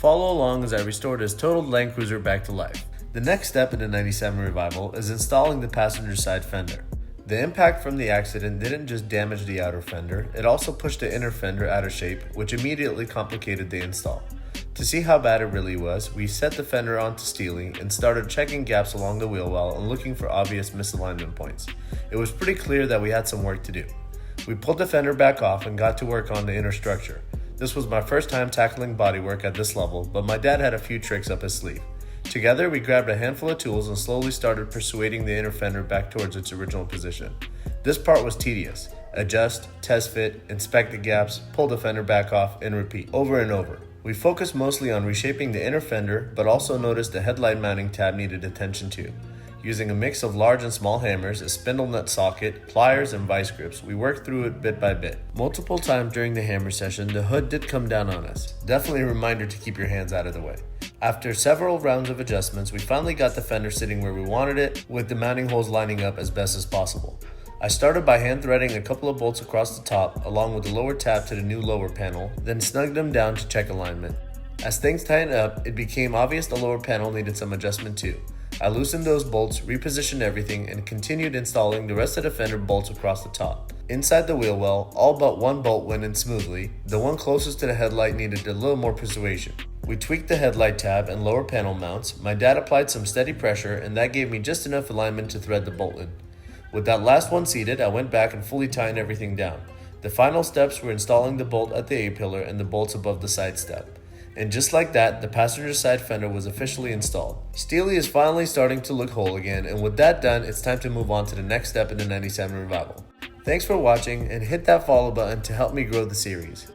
Follow along as I restored his totaled Land Cruiser back to life. The next step in the 97 revival is installing the passenger side fender. The impact from the accident didn't just damage the outer fender, it also pushed the inner fender out of shape, which immediately complicated the install. To see how bad it really was, we set the fender onto steely and started checking gaps along the wheel well and looking for obvious misalignment points. It was pretty clear that we had some work to do. We pulled the fender back off and got to work on the inner structure. This was my first time tackling bodywork at this level, but my dad had a few tricks up his sleeve. Together, we grabbed a handful of tools and slowly started persuading the inner fender back towards its original position. This part was tedious. Adjust, test fit, inspect the gaps, pull the fender back off, and repeat, over and over. We focused mostly on reshaping the inner fender, but also noticed the headlight mounting tab needed attention too. Using a mix of large and small hammers, a spindle nut socket, pliers, and vice grips, we worked through it bit by bit. Multiple times during the hammer session, the hood did come down on us. Definitely a reminder to keep your hands out of the way. After several rounds of adjustments, we finally got the fender sitting where we wanted it, with the mounting holes lining up as best as possible. I started by hand threading a couple of bolts across the top, along with the lower tab to the new lower panel, then snugged them down to check alignment. As things tightened up, it became obvious the lower panel needed some adjustment too. I loosened those bolts, repositioned everything, and continued installing the rest of the fender bolts across the top. Inside the wheel well, all but one bolt went in smoothly. The one closest to the headlight needed a little more persuasion. We tweaked the headlight tab and lower panel mounts. My dad applied some steady pressure, and that gave me just enough alignment to thread the bolt in. With that last one seated, I went back and fully tightened everything down. The final steps were installing the bolt at the A-pillar and the bolts above the side step. And just like that, the passenger side fender was officially installed. Steely is finally starting to look whole again, and with that done, it's time to move on to the next step in the 97 revival. Thanks for watching, and hit that follow button to help me grow the series.